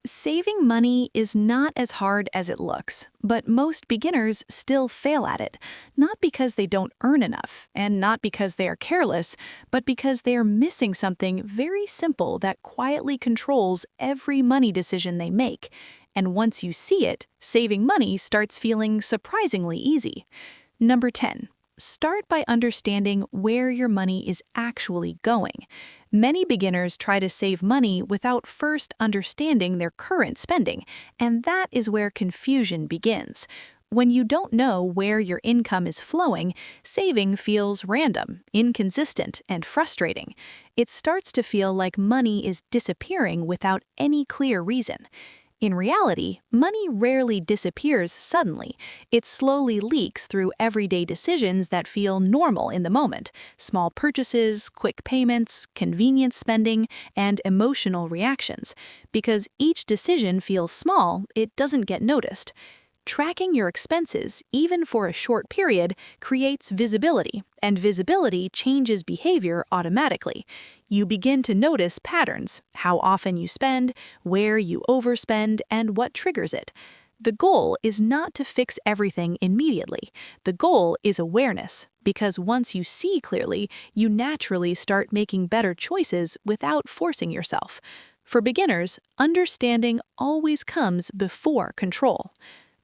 Saving money is not as hard as it looks, but most beginners still fail at it, not because they don't earn enough, and not because they are careless, but because they are missing something very simple that quietly controls every money decision they make. And once you see it, saving money starts feeling surprisingly easy. Number 10. Start by understanding where your money is actually going. Many beginners try to save money without first understanding their current spending, and that is where confusion begins. When you don't know where your income is flowing, saving feels random, inconsistent, and frustrating. It starts to feel like money is disappearing without any clear reason. In reality, money rarely disappears suddenly. It slowly leaks through everyday decisions that feel normal in the moment: small purchases, quick payments, convenience spending, and emotional reactions. Because each decision feels small, it doesn't get noticed. Tracking your expenses, even for a short period, creates visibility, and visibility changes behavior automatically. You begin to notice patterns: how often you spend, where you overspend, and what triggers it. The goal is not to fix everything immediately. The goal is awareness, because once you see clearly, you naturally start making better choices without forcing yourself. For beginners, understanding always comes before control.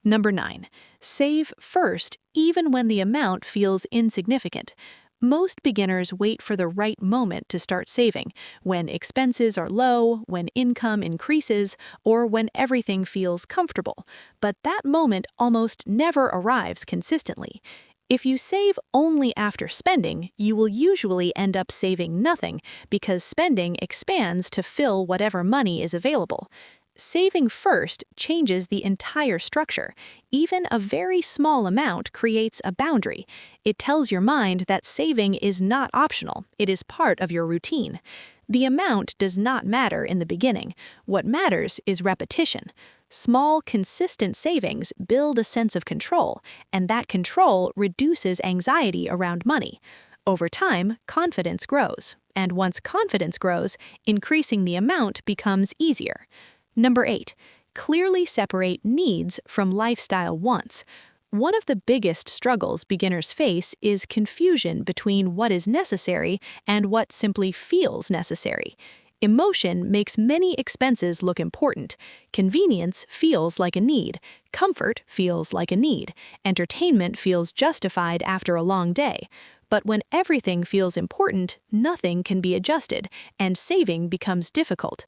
Number 9. Save first, even when the amount feels insignificant. Most beginners wait for the right moment to start saving, when expenses are low, when income increases, or when everything feels comfortable. But that moment almost never arrives consistently. If you save only after spending, you will usually end up saving nothing, because spending expands to fill whatever money is available. Saving first changes the entire structure. Even a very small amount creates a boundary. It tells your mind that saving is not optional, it is part of your routine. The amount does not matter in the beginning. What matters is repetition. Small, consistent savings build a sense of control, and that control reduces anxiety around money. Over time, confidence grows, and once confidence grows, increasing the amount becomes easier. Number 8. Clearly separate needs from lifestyle wants. One of the biggest struggles beginners face is confusion between what is necessary and what simply feels necessary. Emotion makes many expenses look important. Convenience feels like a need. Comfort feels like a need. Entertainment feels justified after a long day. But when everything feels important, nothing can be adjusted, and saving becomes difficult.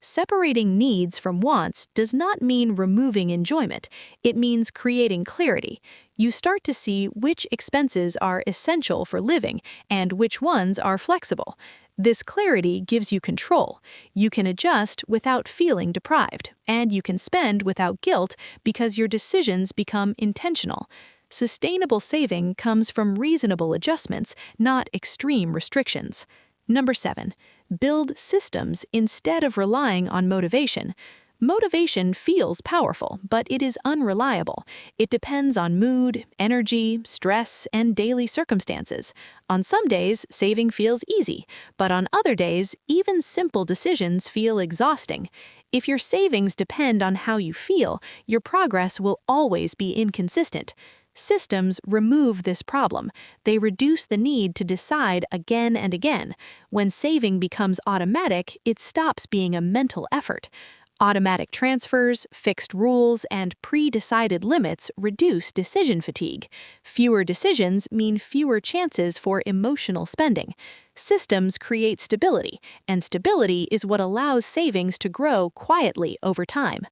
Separating needs from wants does not mean removing enjoyment. It means creating clarity. You start to see which expenses are essential for living and which ones are flexible. This clarity gives you control. You can adjust without feeling deprived, and you can spend without guilt because your decisions become intentional. Sustainable saving comes from reasonable adjustments, not extreme restrictions. Number 7. Build systems instead of relying on motivation. Motivation feels powerful, but it is unreliable. It depends on mood, energy, stress, and daily circumstances. On some days, saving feels easy, but on other days, even simple decisions feel exhausting. If your savings depend on how you feel, your progress will always be inconsistent. Systems remove this problem. They reduce the need to decide again and again. When saving becomes automatic, it stops being a mental effort. Automatic transfers, fixed rules, and pre-decided limits reduce decision fatigue. Fewer decisions mean fewer chances for emotional spending. Systems create stability, and stability is what allows savings to grow quietly over time.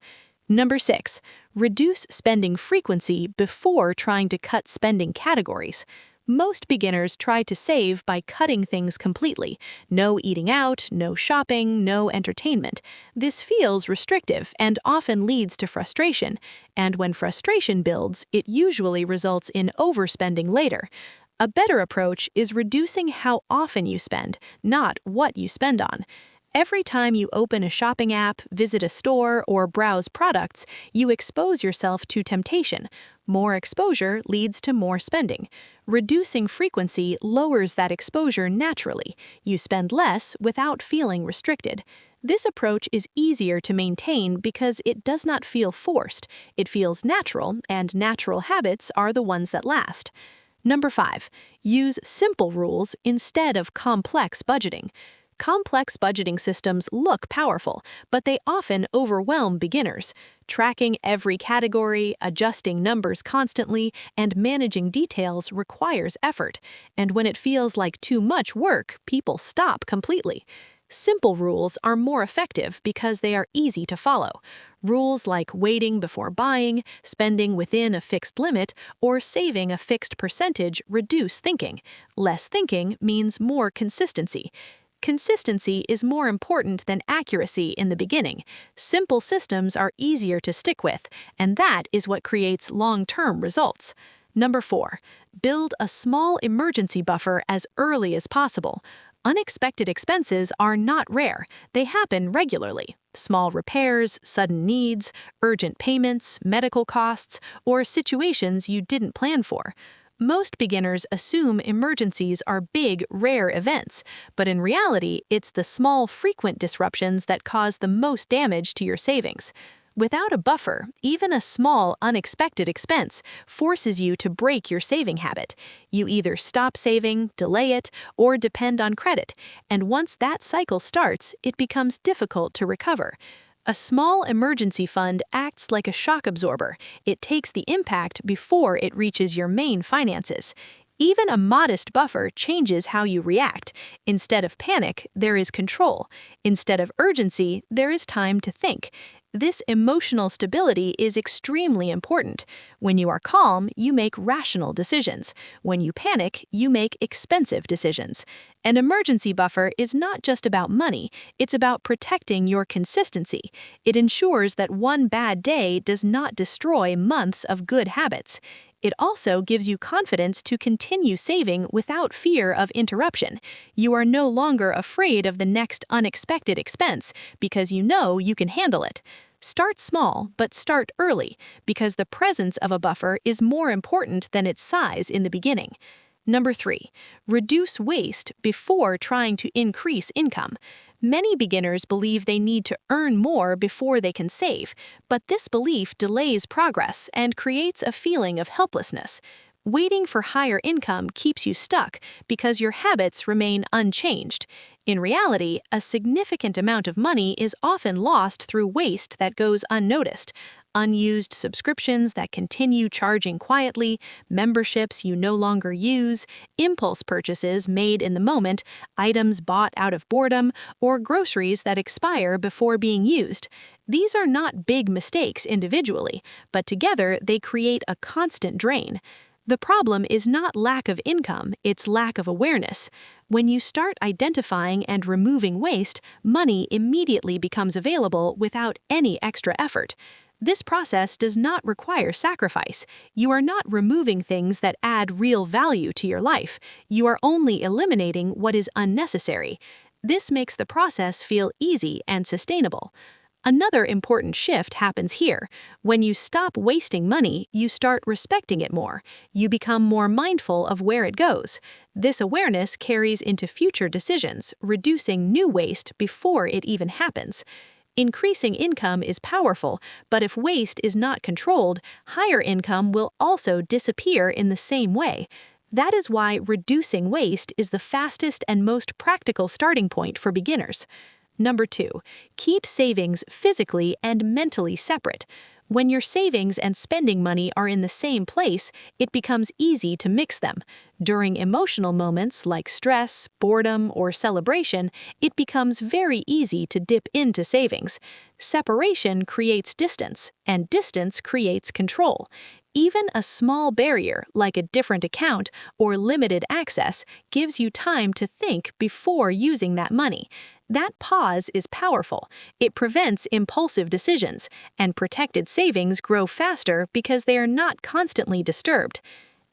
Number 6. Reduce spending frequency before trying to cut spending categories. Most beginners try to save by cutting things completely. No eating out, no shopping, no entertainment. This feels restrictive and often leads to frustration. And when frustration builds, it usually results in overspending later. A better approach is reducing how often you spend, not what you spend on. Every time you open a shopping app, visit a store, or browse products, you expose yourself to temptation. More exposure leads to more spending. Reducing frequency lowers that exposure naturally. You spend less without feeling restricted. This approach is easier to maintain because it does not feel forced. It feels natural, and natural habits are the ones that last. Number 5, use simple rules instead of complex budgeting. Complex budgeting systems look powerful, but they often overwhelm beginners. Tracking every category, adjusting numbers constantly, and managing details requires effort. And when it feels like too much work, people stop completely. Simple rules are more effective because they are easy to follow. Rules like waiting before buying, spending within a fixed limit, or saving a fixed percentage reduce thinking. Less thinking means more consistency. Consistency is more important than accuracy in the beginning. Simple systems are easier to stick with, and that is what creates long-term results. Number 4, build a small emergency buffer as early as possible. Unexpected expenses are not rare. They happen regularly. Small repairs, sudden needs, urgent payments, medical costs, or situations you didn't plan for. Most beginners assume emergencies are big, rare events, but in reality, it's the small, frequent disruptions that cause the most damage to your savings. Without a buffer, even a small, unexpected expense forces you to break your saving habit. You either stop saving, delay it, or depend on credit, and once that cycle starts, it becomes difficult to recover. A small emergency fund acts like a shock absorber. It takes the impact before it reaches your main finances. Even a modest buffer changes how you react. Instead of panic, there is control. Instead of urgency, there is time to think. This emotional stability is extremely important. When you are calm, you make rational decisions. When you panic, you make expensive decisions. An emergency buffer is not just about money, it's about protecting your consistency. It ensures that one bad day does not destroy months of good habits. It also gives you confidence to continue saving without fear of interruption. You are no longer afraid of the next unexpected expense because you know you can handle it. Start small, but start early, because the presence of a buffer is more important than its size in the beginning. Number 3, reduce waste before trying to increase income. Many beginners believe they need to earn more before they can save, but this belief delays progress and creates a feeling of helplessness. Waiting for higher income keeps you stuck because your habits remain unchanged. In reality, a significant amount of money is often lost through waste that goes unnoticed. Unused subscriptions that continue charging quietly, memberships you no longer use, impulse purchases made in the moment, items bought out of boredom, or groceries that expire before being used. These are not big mistakes individually, but together they create a constant drain. The problem is not lack of income, it's lack of awareness. When you start identifying and removing waste, money immediately becomes available without any extra effort. This process does not require sacrifice. You are not removing things that add real value to your life. You are only eliminating what is unnecessary. This makes the process feel easy and sustainable. Another important shift happens here. When you stop wasting money, you start respecting it more. You become more mindful of where it goes. This awareness carries into future decisions, reducing new waste before it even happens. Increasing income is powerful, but if waste is not controlled, higher income will also disappear in the same way. That is why reducing waste is the fastest and most practical starting point for beginners. Number 2, keep savings physically and mentally separate. When your savings and spending money are in the same place, it becomes easy to mix them. During emotional moments like stress, boredom, or celebration, it becomes very easy to dip into savings. Separation creates distance, and distance creates control. Even a small barrier, like a different account or limited access, gives you time to think before using that money. That pause is powerful. It prevents impulsive decisions, and protected savings grow faster because they are not constantly disturbed.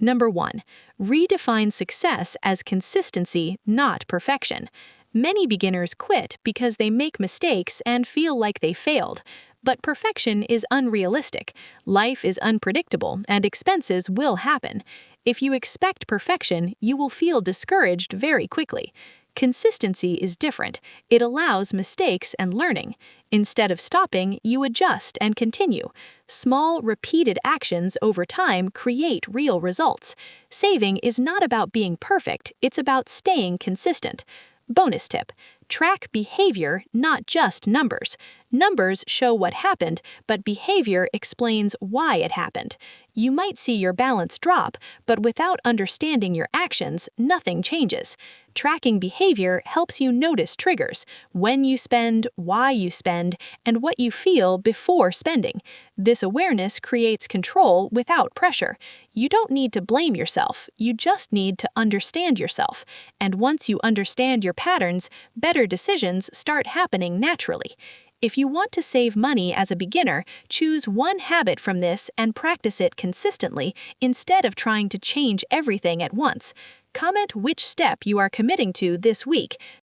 Number 1, redefine success as consistency, not perfection. Many beginners quit because they make mistakes and feel like they failed. But perfection is unrealistic. Life is unpredictable, and expenses will happen. If you expect perfection, you will feel discouraged very quickly. Consistency is different. It allows mistakes and learning. Instead of stopping, you adjust and continue. Small, repeated actions over time create real results. Saving is not about being perfect, it's about staying consistent. Bonus tip: track behavior, not just numbers. Numbers show what happened, but behavior explains why it happened. You might see your balance drop, but without understanding your actions, nothing changes. Tracking behavior helps you notice triggers: when you spend, why you spend, and what you feel before spending. This awareness creates control without pressure. You don't need to blame yourself, you just need to understand yourself. And once you understand your patterns, better decisions start happening naturally. If you want to save money as a beginner, choose one habit from this and practice it consistently instead of trying to change everything at once. Comment which step you are committing to this week.